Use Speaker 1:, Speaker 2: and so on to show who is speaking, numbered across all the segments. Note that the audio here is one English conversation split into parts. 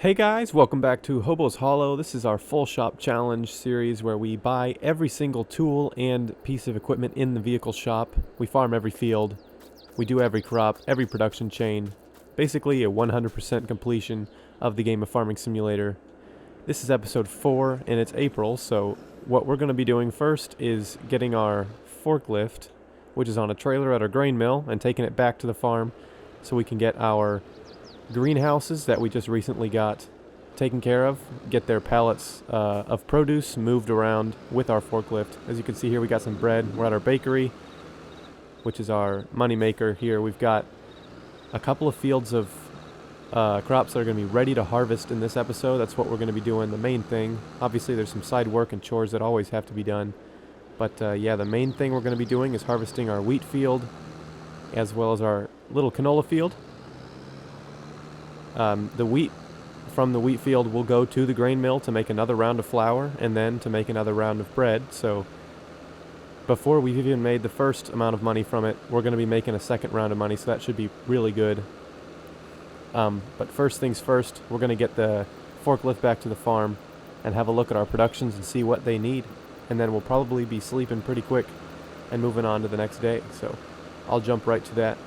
Speaker 1: Hey guys, welcome back to Hobo's Hollow. This is our full shop challenge series where we buy every single tool and piece of equipment in the vehicle shop. We farm every field. We do every crop, every production chain. Basically a 100% completion of the game of Farming Simulator. This is episode 4 and it's April, so what we're going to be doing first is getting our forklift, which is on a trailer at our grain mill, and taking it back to the farm so we can get our greenhouses that we just recently got taken care of, get their pallets of produce moved around with our forklift. As you can see here, we got some bread. We're at our bakery, which is our money maker here. We've got a couple of fields of crops that are going to be ready to harvest in this episode. That's what we're going to be doing, the main thing. Obviously there's some side work and chores that always have to be done, but yeah, the main thing we're going to be doing is harvesting our wheat field as well as our little canola field. The wheat from the wheat field will go to the grain mill to make another round of flour and then to make another round of bread. So before we've even made the first amount of money from it, we're going to be making a second round of money, so that should be really good. But first things first, we're going to get the forklift back to the farm and have a look at our productions and see what they need. And then we'll probably be sleeping pretty quick and moving on to the next day. So I'll jump right to that.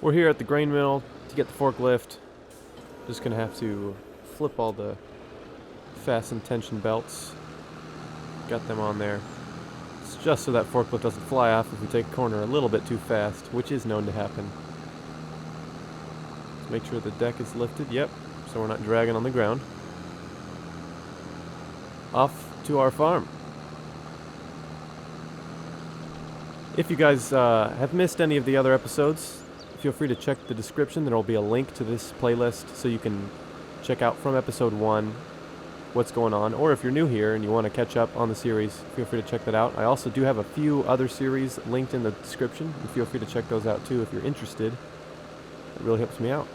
Speaker 1: We're here at the grain mill to get the forklift. Just gonna have to flip all the fasten tension belts. Got them on there. It's just so that forklift doesn't fly off if we take a corner a little bit too fast, which is known to happen. Let's make sure the deck is lifted. Yep, so we're not dragging on the ground. Off to our farm. If you guys have missed any of the other episodes, feel free to check the description. There will be a link to this playlist so you can check out from episode 1 what's going on. Or if you're new here and you want to catch up on the series, feel free to check that out. I also do have a few other series linked in the description, and feel free to check those out too if you're interested. It really helps me out.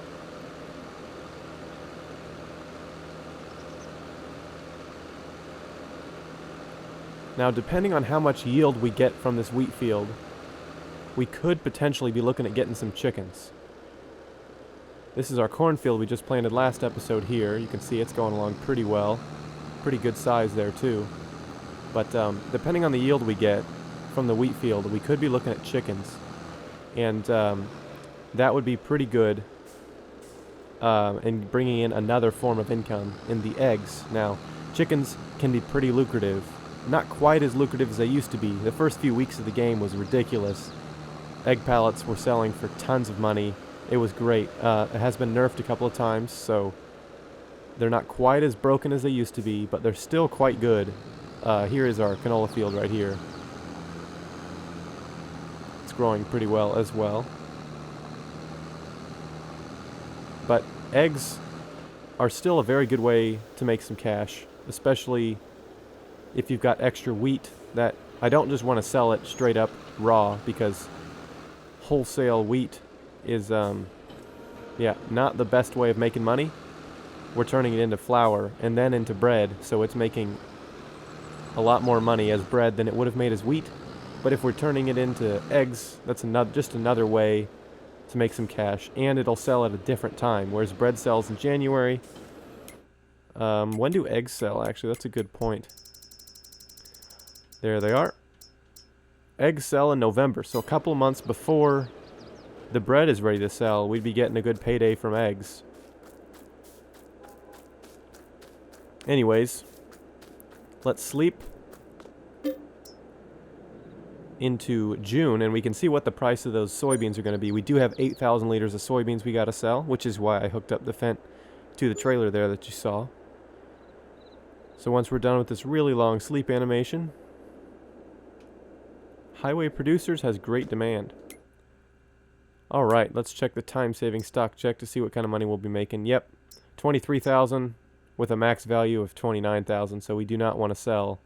Speaker 1: Now, depending on how much yield we get from this wheat field, we could potentially be looking at getting some chickens. This is our cornfield we just planted last episode here. You can see it's going along pretty well. Pretty good size there too. But depending on the yield we get from the wheat field, we could be looking at chickens. And that would be pretty good in bringing in another form of income in the eggs. Now, chickens can be pretty lucrative. Not quite as lucrative as they used to be. The first few weeks of the game was ridiculous. Egg pallets were selling for tons of money. It was great. It has been nerfed a couple of times, so they're not quite as broken as they used to be, but they're still quite good. Here is our canola field right here. It's growing pretty well as well. But eggs are still a very good way to make some cash, especially if you've got extra wheat that I don't just want to sell it straight up raw, because wholesale wheat is not the best way of making money. We're turning it into flour and then into bread, so it's making a lot more money as bread than it would have made as wheat. But if we're turning it into eggs, that's just another way to make some cash, and it'll sell at a different time, whereas bread sells in January. When do eggs sell? Actually, that's a good point. There they are. Eggs sell in November, so a couple of months before the bread is ready to sell, we'd be getting a good payday from eggs. Anyways, let's sleep into June, and we can see what the price of those soybeans are going to be. We do have 8,000 liters of soybeans we got to sell, which is why I hooked up the Fendt to the trailer there that you saw. So once we're done with this really long sleep animation, Highway Producers has great demand. Alright, let's check the time-saving stock check to see what kind of money we'll be making. Yep, 23,000 with a max value of 29,000, so we do not want to sell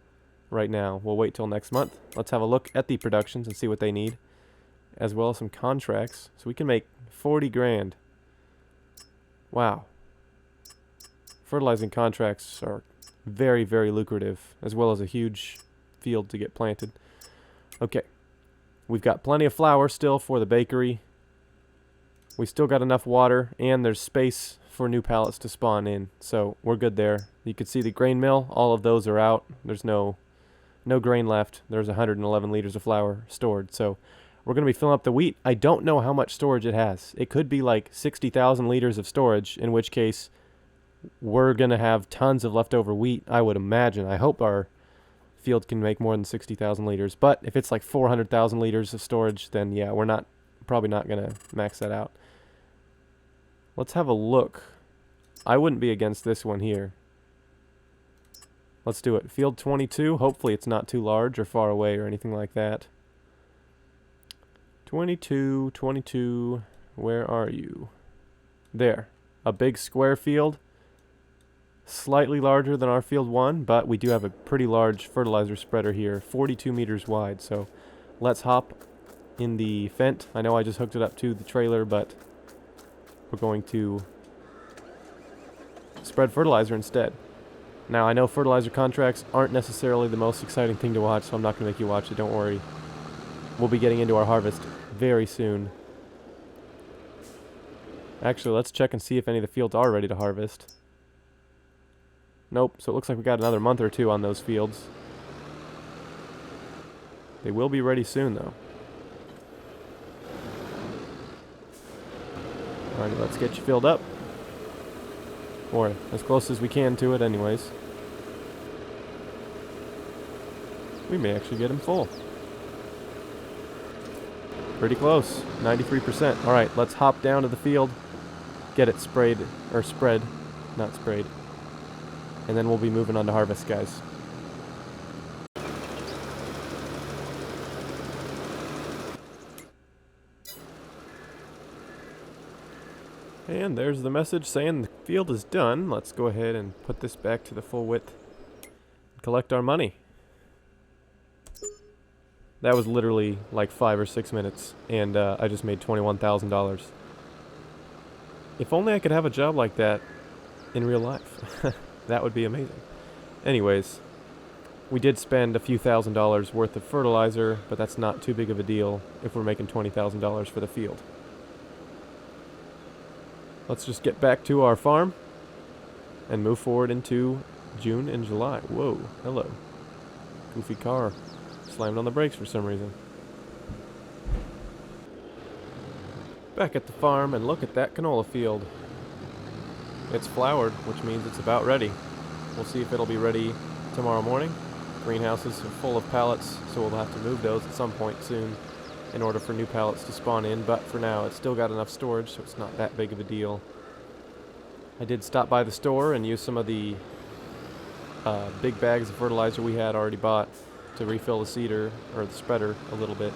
Speaker 1: right now. We'll wait till next month. Let's have a look at the productions and see what they need, as well as some contracts. So we can make 40 grand. Wow. Fertilizing contracts are very, very lucrative, as well as a huge field to get planted. Okay, we've got plenty of flour still for the bakery. We still got enough water, and there's space for new pallets to spawn in, so we're good there. You can see the grain mill, all of those are out. There's no grain left. There's 111 liters of flour stored, so we're going to be filling up the wheat. I don't know how much storage it has. It could be like 60,000 liters of storage, in which case we're going to have tons of leftover wheat, I would imagine. I hope our field can make more than 60,000 liters, but if it's like 400,000 liters of storage, then yeah, we're probably not going to max that out. Let's have a look. I wouldn't be against this one here. Let's do it. Field 22. Hopefully it's not too large or far away or anything like that. 22. Where are you? There. A big square field. Slightly larger than our field 1, but we do have a pretty large fertilizer spreader here. 42 meters wide. So let's hop in the Fendt. I know I just hooked it up to the trailer, but we're going to spread fertilizer instead. Now, I know fertilizer contracts aren't necessarily the most exciting thing to watch, so I'm not going to make you watch it, don't worry. We'll be getting into our harvest very soon. Actually, let's check and see if any of the fields are ready to harvest. Nope, so it looks like we got another month or two on those fields. They will be ready soon, though. Alright, let's get you filled up. Or as close as we can to it anyways. We may actually get him full. Pretty close. 93%. Alright, let's hop down to the field. Get it sprayed, or spread. Not sprayed. And then we'll be moving on to harvest, guys. And there's the message saying the field is done. Let's go ahead and put this back to the full width and collect our money. That was literally like 5 or 6 minutes, and I just made $21,000. If only I could have a job like that in real life. That would be amazing. Anyways, we did spend a few $1,000s worth of fertilizer, but that's not too big of a deal if we're making $20,000 for the field. Let's just get back to our farm and move forward into June and July. Whoa, hello. Goofy car. Slammed on the brakes for some reason. Back at the farm, and look at that canola field. It's flowered, which means it's about ready. We'll see if it'll be ready tomorrow morning. Greenhouses are full of pallets, so we'll have to move those at some point soon in order for new pallets to spawn in, but for now it's still got enough storage, so it's not that big of a deal. I did stop by the store and use some of the big bags of fertilizer we had already bought to refill the seeder, or the spreader, a little bit,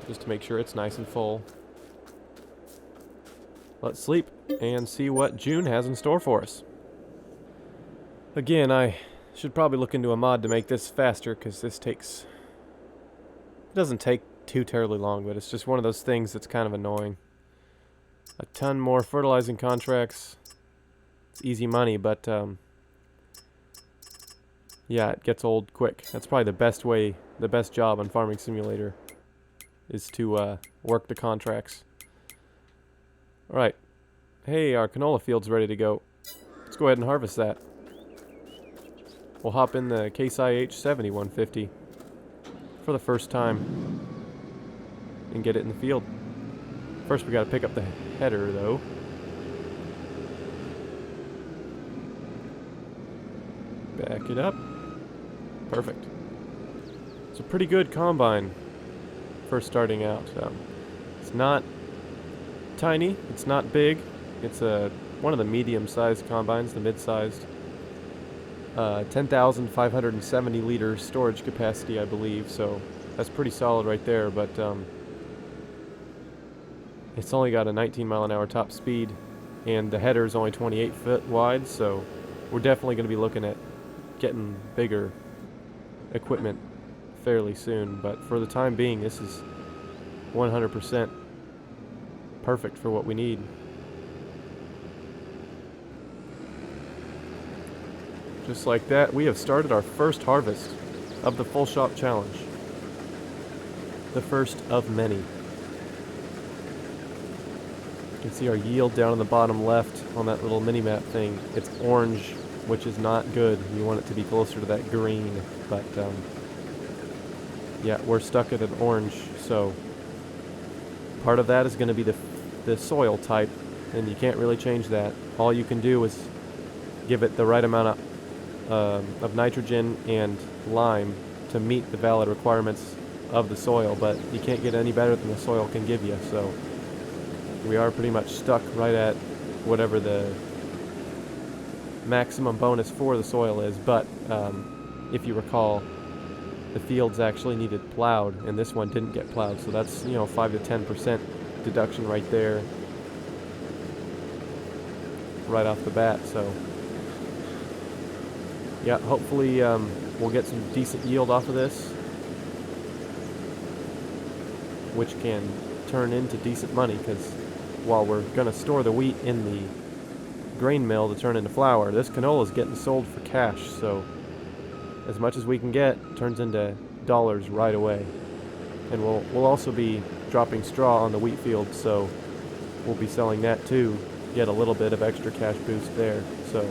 Speaker 1: just to make sure it's nice and full. Let's sleep and see what June has in store for us. Again, I should probably look into a mod to make this faster, because this takes... It doesn't take too terribly long, but it's just one of those things that's kind of annoying. A ton more fertilizing contracts. It's easy money, but yeah, it gets old quick. That's probably the best job on Farming Simulator, is to work the contracts. Alright. Hey, our canola field's ready to go. Let's go ahead and harvest that. We'll hop in the Case IH 7150 for the first time and get it in the field. First we gotta pick up the header though. Back it up. Perfect. It's a pretty good combine first starting out. It's not tiny, it's not big. It's one of the medium-sized combines, the mid-sized. 10,570 liters storage capacity, I believe, so that's pretty solid right there, but it's only got a 19-mile-an-hour top speed, and the header is only 28 foot wide, so we're definitely going to be looking at getting bigger equipment fairly soon, but for the time being, this is 100% perfect for what we need. Just like that, we have started our first harvest of the Full Shop Challenge. The first of many. You can see our yield down on the bottom left on that little mini-map thing. It's orange, which is not good. You want it to be closer to that green, but yeah, we're stuck at an orange, so part of that is going to be the soil type, and you can't really change that. All you can do is give it the right amount of nitrogen and lime to meet the valid requirements of the soil, but you can't get any better than the soil can give you, so we are pretty much stuck right at whatever the maximum bonus for the soil is. But if you recall, the fields actually needed plowed, and this one didn't get plowed, so that's 5 to 10% deduction right there, right off the bat. So yeah, hopefully we'll get some decent yield off of this, which can turn into decent money, because while we're going to store the wheat in the grain mill to turn into flour, this canola is getting sold for cash, so as much as we can get turns into dollars right away. And we'll also be dropping straw on the wheat field, so we'll be selling that too, get a little bit of extra cash boost there. So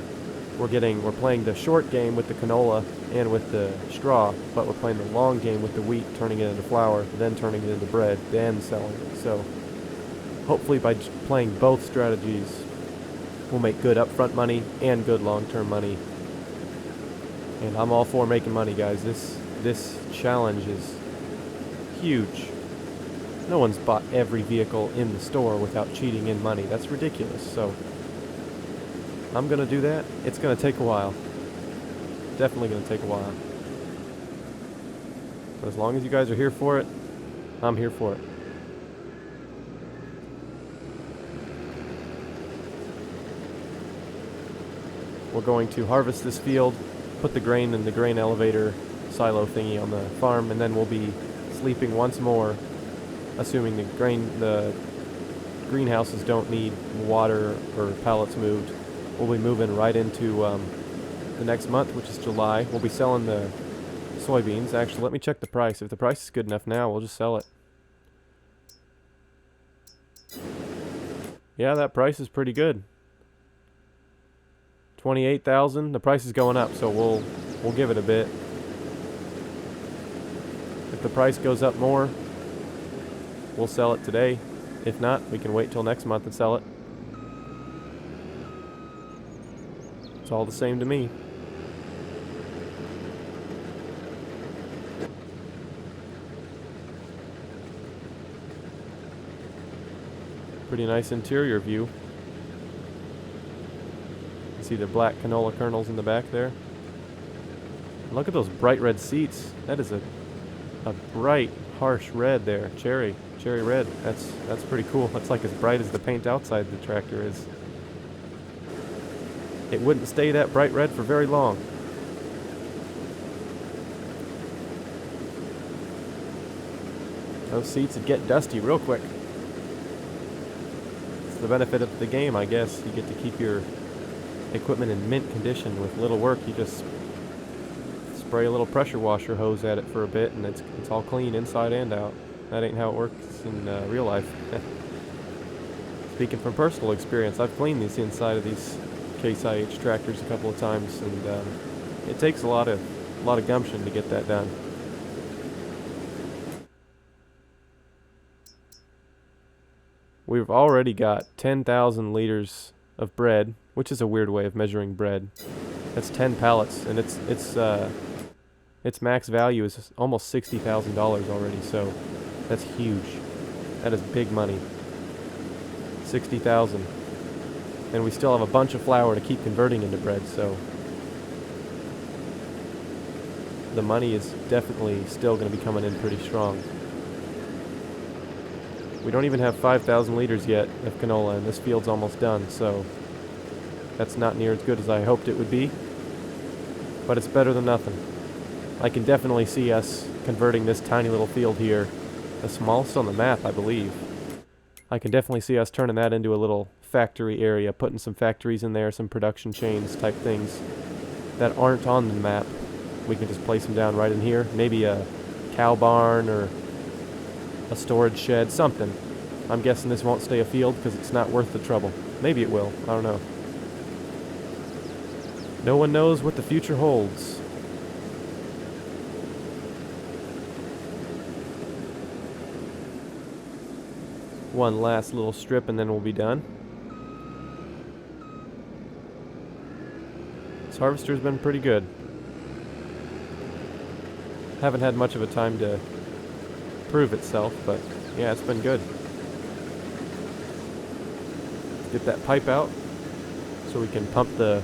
Speaker 1: we're playing the short game with the canola and with the straw, but we're playing the long game with the wheat, turning it into flour, then turning it into bread, then selling it. So hopefully by playing both strategies, we'll make good upfront money and good long-term money. And I'm all for making money, guys. This challenge is huge. No one's bought every vehicle in the store without cheating in money. That's ridiculous. So I'm gonna do that. It's gonna take a while. Definitely gonna take a while. But as long as you guys are here for it, I'm here for it. We're going to harvest this field, put the grain in the grain elevator silo thingy on the farm, and then we'll be sleeping once more, assuming the greenhouses don't need water or pallets moved. We'll be moving right into the next month, which is July. We'll be selling the soybeans. Actually, let me check the price. If the price is good enough now, we'll just sell it. Yeah, that price is pretty good. 28,000. The price is going up, so we'll give it a bit. If the price goes up more, we'll sell it today. If not, we can wait till next month and sell it. It's all the same to me. Pretty nice interior view. See the black canola kernels in the back there. Look at those bright red seats. That is a bright, harsh red there. Cherry red. That's pretty cool. That's like as bright as the paint outside the tractor is. It wouldn't stay that bright red for very long. Those seats would get dusty real quick. It's the benefit of the game, I guess. You get to keep your equipment in mint condition. With little work, you just spray a little pressure washer hose at it for a bit, and it's all clean inside and out. That ain't how it works in real life. Speaking from personal experience, I've cleaned these inside of these Case IH tractors a couple of times, and it takes a lot of gumption to get that done. We've already got 10,000 liters of bread, which is a weird way of measuring bread. That's 10 pallets, and its max value is almost $60,000 already, so that's huge. That is big money. 60,000. And we still have a bunch of flour to keep converting into bread, so the money is definitely still going to be coming in pretty strong. We don't even have 5,000 liters yet of canola, and this field's almost done, so that's not near as good as I hoped it would be, but it's better than nothing. I can definitely see us converting this tiny little field here, the smallest on the map, I believe. I can definitely see us turning that into a little factory area, putting some factories in there, some production chains type things that aren't on the map. We can just place them down right in here. Maybe a cow barn or a storage shed, something. I'm guessing this won't stay a field because it's not worth the trouble. Maybe it will. I don't know. No one knows what the future holds. One last little strip and then we'll be done. This harvester's been pretty good. Haven't had much of a time to prove itself, but yeah, it's been good. Get that pipe out so we can pump the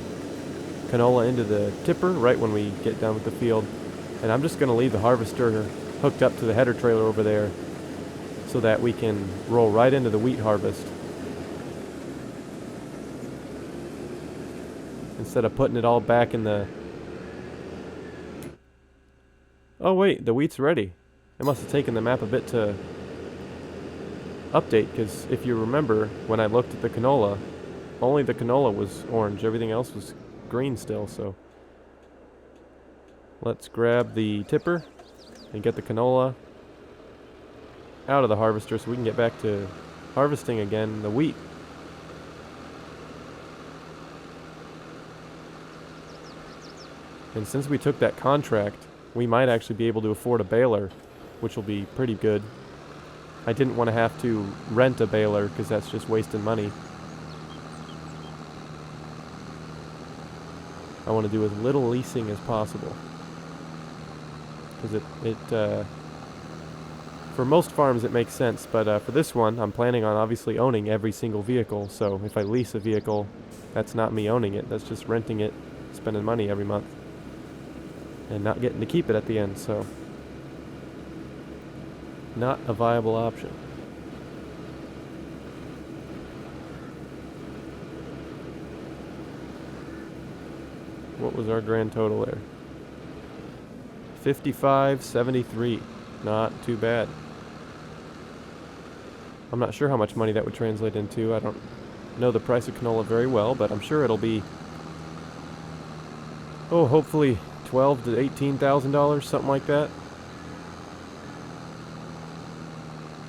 Speaker 1: canola into the tipper right when we get done with the field. And I'm just going to leave the harvester hooked up to the header trailer over there so that we can roll right into the wheat harvest instead of putting it all back in the... Oh wait, the wheat's ready. It must have taken the map a bit to update, because if you remember when I looked at the canola, only the canola was orange, everything else was green still. So let's grab the tipper and get the canola out of the harvester so we can get back to harvesting again the wheat. And since we took that contract, we might actually be able to afford a baler, which will be pretty good. I didn't want to have to rent a baler because that's just wasting money. I want to do as little leasing as possible, because for most farms it makes sense, but for this one I'm planning on obviously owning every single vehicle. So if I lease a vehicle, that's not me owning it, that's just renting it, spending money every month and not getting to keep it at the end. So not a viable option. What was our grand total there? 55.73. Not too bad. I'm not sure how much money that would translate into. I don't know the price of canola very well, but I'm sure it'll be, hopefully $12,000 to $18,000, something like that,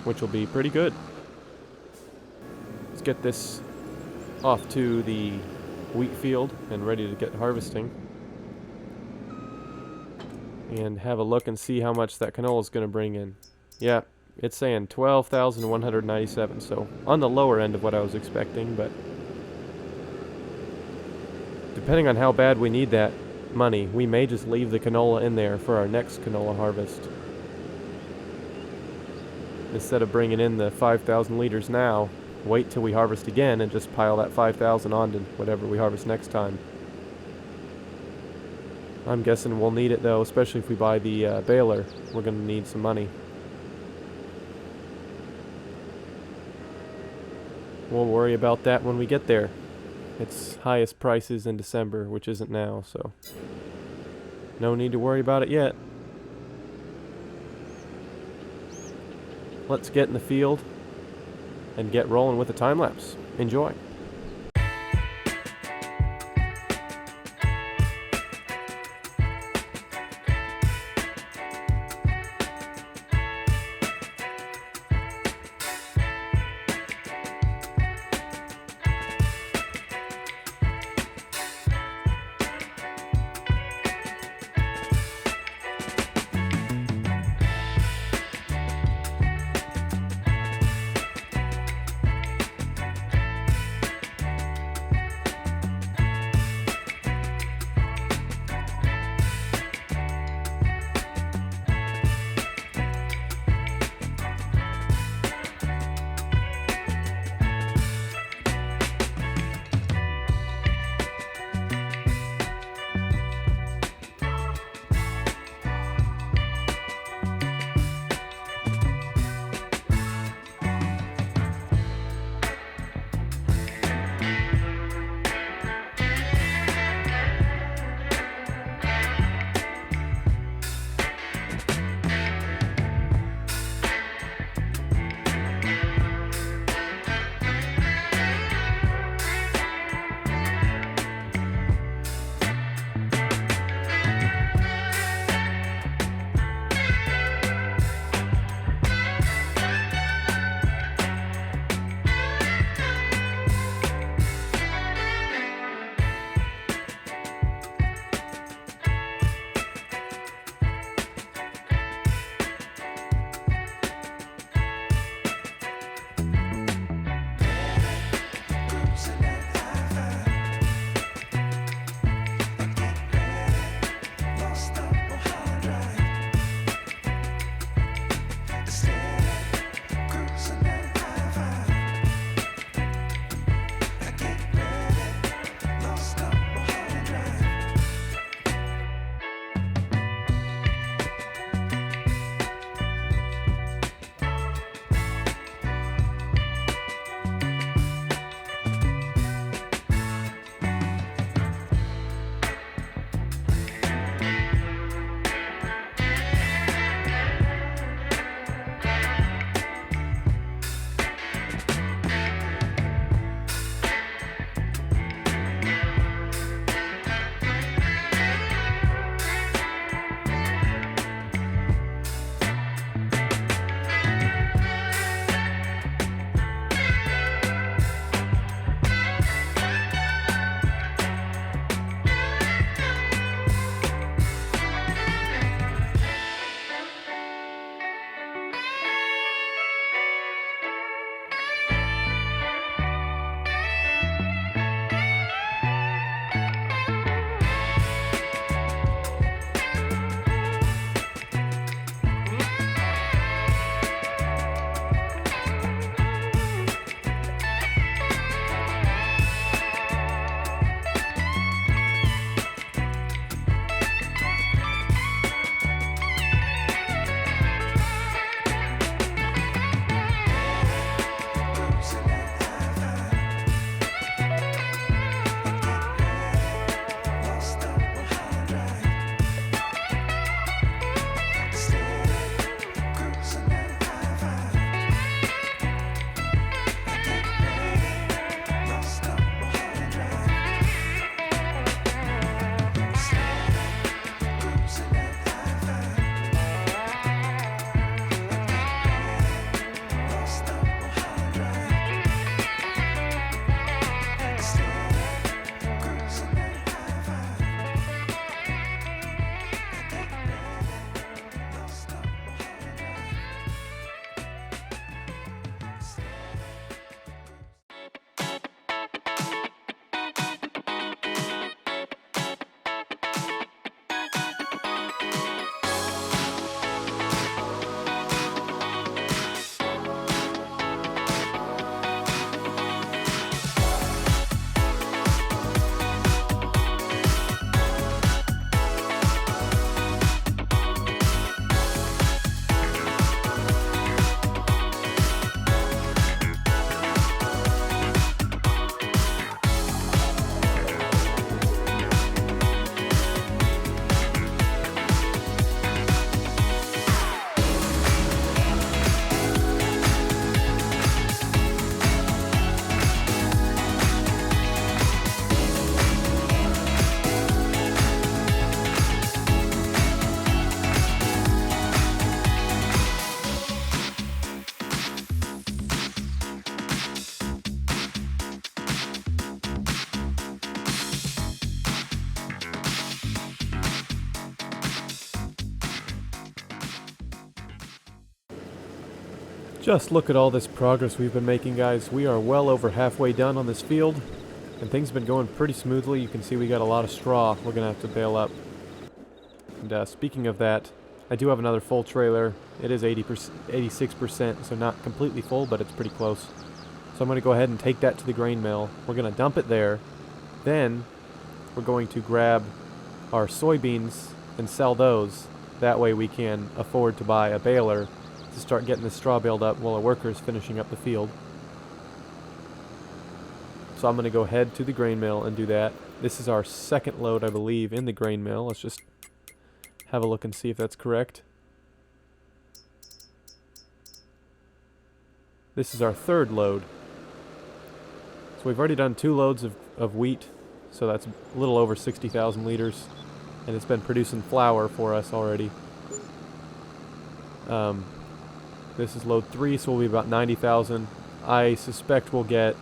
Speaker 1: which will be pretty good. Let's get this off to the wheat field and ready to get harvesting, and have a look and see how much that canola is going to bring in. Yeah, it's saying 12,197, so on the lower end of what I was expecting, but depending on how bad we need that money, we may just leave the canola in there for our next canola harvest instead of bringing in the 5,000 liters now. Wait till we harvest again and just pile that 5,000 onto whatever we harvest next time. I'm guessing we'll need it though, especially if we buy the baler. We're going to need some money. We'll worry about that when we get there. It's highest prices in December, which isn't now, so no need to worry about it yet. Let's get in the field and get rolling with the time lapse. Enjoy. Just look at all this progress we've been making, guys. We are well over halfway done on this field, and things have been going pretty smoothly. You can see we got a lot of straw we're going to have to bale up. And speaking of that, I do have another full trailer. It is 86%, so not completely full, but it's pretty close. So I'm going to go ahead and take that to the grain mill. We're going to dump it there. Then we're going to grab our soybeans and sell those. That way we can afford to buy a baler to start getting the straw baled up while a worker is finishing up the field. So I'm going to go head to the grain mill and do that. This is our second load, I believe, in the grain mill. Let's just have a look and see if that's correct. This is our third load. So we've already done 2 loads of wheat, so that's a little over 60,000 liters. And it's been producing flour for us already. This is load 3, so we'll be about 90,000. I suspect we'll get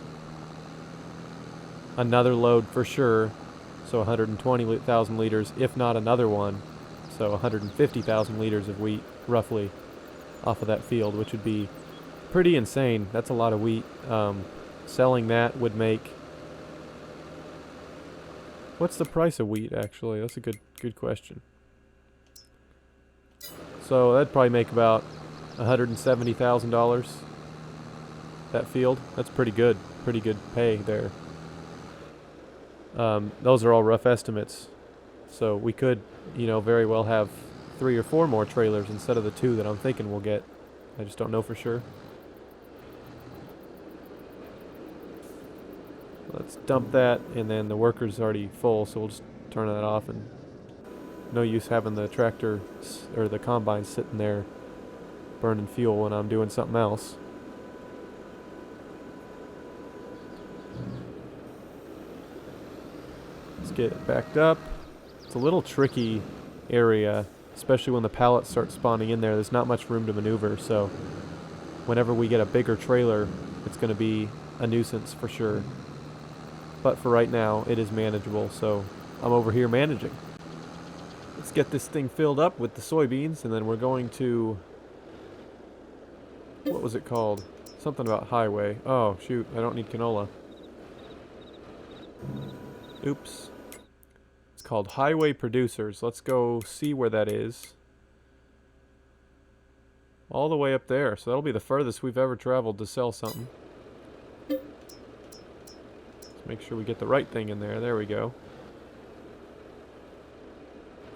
Speaker 1: another load for sure, so 120,000 liters, if not another one. So 150,000 liters of wheat, roughly, off of that field, which would be pretty insane. That's a lot of wheat. Selling that would make... What's the price of wheat, actually? That's a good question. So that'd probably make about $170,000, that field. That's pretty good pay there. Those are all rough estimates. So we could, very well have 3 or 4 more trailers instead of the 2 that I'm thinking we'll get. I just don't know for sure. Let's dump that, and then the worker's already full, so we'll just turn that off, and no use having the tractor or the combine sitting there burning fuel when I'm doing something else. Let's get it backed up. It's a little tricky area, especially when the pallets start spawning in there. There's not much room to maneuver, so whenever we get a bigger trailer, it's going to be a nuisance for sure. But for right now, it is manageable, so I'm over here managing. Let's get this thing filled up with the soybeans, and then we're going to... What was it called? Something about highway. Oh, shoot, I don't need canola. Oops. It's called Highway Producers. Let's go see where that is. All the way up there, so that'll be the furthest we've ever traveled to sell something. Let's make sure we get the right thing in there. There we go.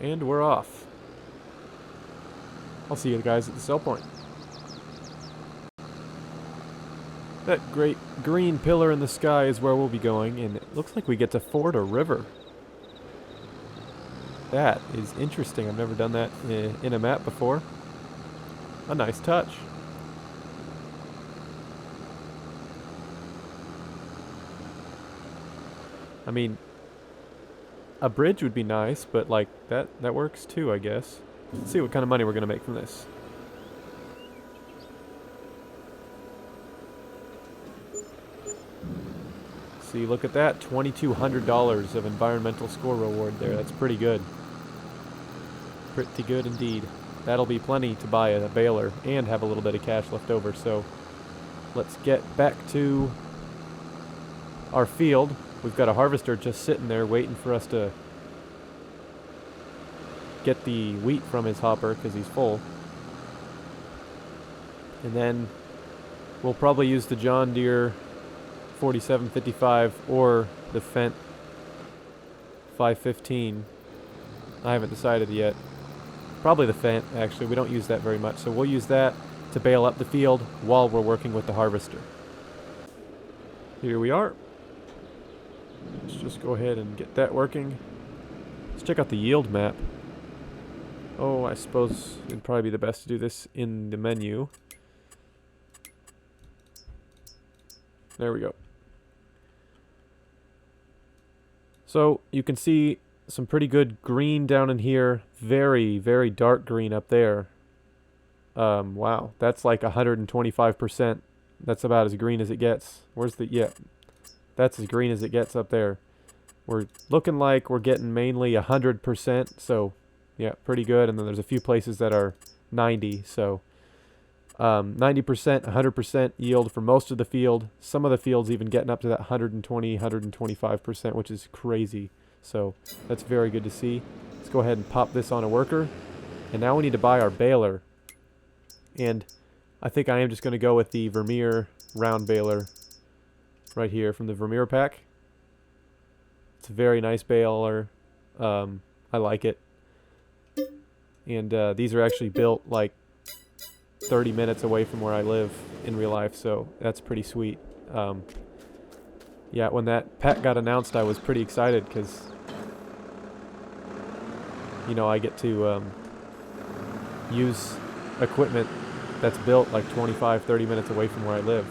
Speaker 1: And we're off. I'll see you guys at the sell point. That great green pillar in the sky is where we'll be going, and it looks like we get to ford a river. That is interesting. I've never done that in a map before. A nice touch. I mean, a bridge would be nice, but like that works too, I guess. Let's see what kind of money we're going to make from this. See, look at that, $2,200 of environmental score reward there. That's pretty good. Pretty good indeed. That'll be plenty to buy a baler and have a little bit of cash left over. So let's get back to our field. We've got a harvester just sitting there waiting for us to get the wheat from his hopper because he's full. And then we'll probably use the John Deere 4755 or the Fendt 515. I haven't decided yet. Probably the Fendt, actually. We don't use that very much, so we'll use that to bale up the field while we're working with the harvester. Here we are. Let's just go ahead and get that working. Let's check out the yield map. Oh, I suppose it'd probably be the best to do this in the menu. There we go. So you can see some pretty good green down in here. Very, very dark green up there. Wow, that's like 125%. That's about as green as it gets. Where's the... Yeah, that's as green as it gets up there. We're looking like we're getting mainly 100%. So, yeah, pretty good. And then there's a few places that are 90. So, 90%, 100% yield for most of the field. Some of the fields even getting up to that 120, 125%, which is crazy. So that's very good to see. Let's go ahead and pop this on a worker. And now we need to buy our baler. And I think I am just going to go with the Vermeer round baler right here from the Vermeer pack. It's a very nice baler. I like it. And these are actually built like 30 minutes away from where I live in real life, so that's pretty sweet. Yeah, when that pack got announced, I was pretty excited because, you know, I get to use equipment that's built like 25, 30 minutes away from where I live,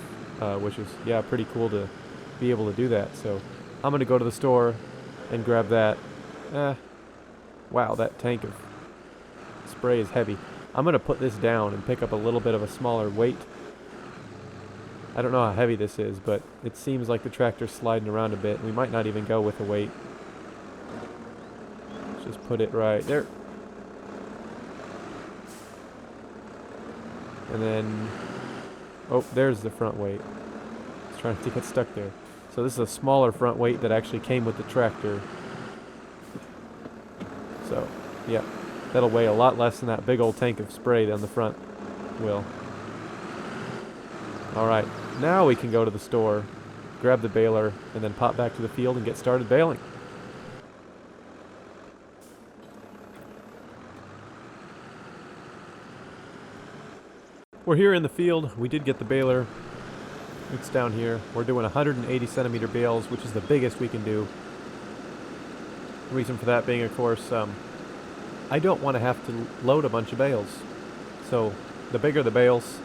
Speaker 1: which is, yeah, pretty cool to be able to do that. So I'm going to go to the store and grab that. Wow, that tank of spray is heavy. I'm going to put this down and pick up a little bit of a smaller weight. I don't know how heavy this is, but it seems like the tractor's sliding around a bit. We might not even go with a weight. Let's just put it right there. And then, oh, there's the front weight. I was trying to get stuck there. So this is a smaller front weight that actually came with the tractor. So, yeah. That'll weigh a lot less than that big old tank of spray down the front will. Alright, now we can go to the store, grab the baler, and then pop back to the field and get started baling. We're here in the field. We did get the baler. It's down here. We're doing 180 centimeter bales, which is the biggest we can do. The reason for that being, of course, I don't want to have to load a bunch of bales. So the bigger the bales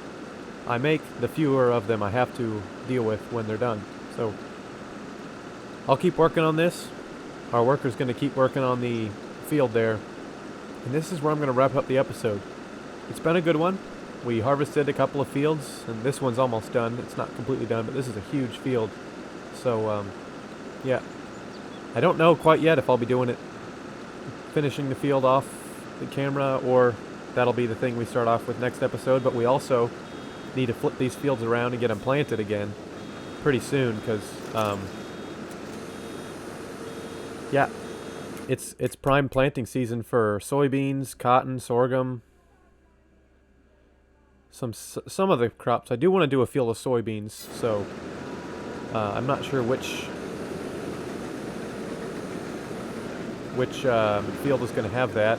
Speaker 1: I make, the fewer of them I have to deal with when they're done. So I'll keep working on this. Our worker's going to keep working on the field there. And this is where I'm going to wrap up the episode. It's been a good one. We harvested a couple of fields, and this one's almost done. It's not completely done, but this is a huge field. So, yeah. I don't know quite yet if I'll be doing it, finishing the field off the camera, or that'll be the thing we start off with next episode. But we also need to flip these fields around and get them planted again pretty soon, because yeah, it's prime planting season for soybeans, cotton, sorghum, some of the crops. I do want to do a field of soybeans, so I'm not sure which field is going to have that.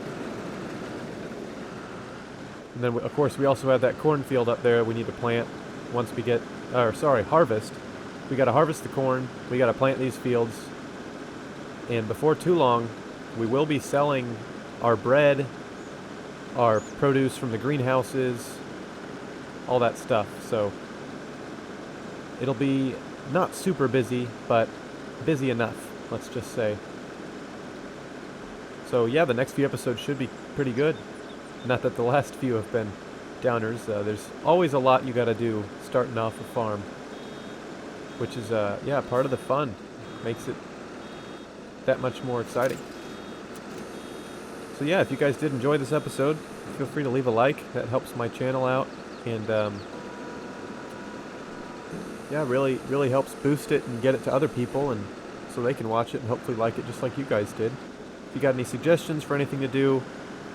Speaker 1: And then, of course, we also have that cornfield up there we need to plant once we get, harvest. We got to harvest the corn. We got to plant these fields. And before too long, we will be selling our bread, our produce from the greenhouses, all that stuff. So it'll be not super busy, but busy enough, let's just say. So yeah, the next few episodes should be pretty good. Not that the last few have been downers. There's always a lot you got to do starting off a farm, which is yeah, part of the fun. Makes it that much more exciting. So yeah, if you guys did enjoy this episode, feel free to leave a like. That helps my channel out, and yeah, really helps boost it and get it to other people, and so they can watch it and hopefully like it just like you guys did. If you got any suggestions for anything to do,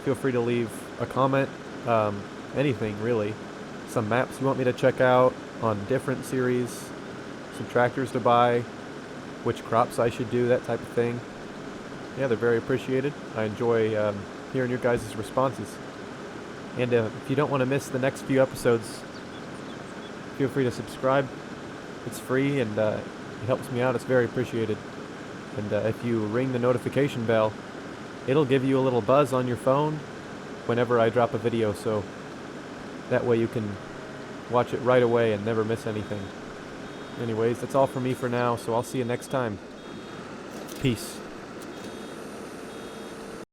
Speaker 1: feel free to leave a comment. Anything really. Some maps you want me to check out on different series, some tractors to buy, which crops I should do, that type of thing. Yeah, they're very appreciated. I enjoy hearing your guys' responses. And if you don't want to miss the next few episodes, feel free to subscribe. It's free, and it helps me out. It's very appreciated. And if you ring the notification bell, it'll give you a little buzz on your phone whenever I drop a video, so that way you can watch it right away and never miss anything. Anyways, that's all for me for now, so I'll see you next time. Peace.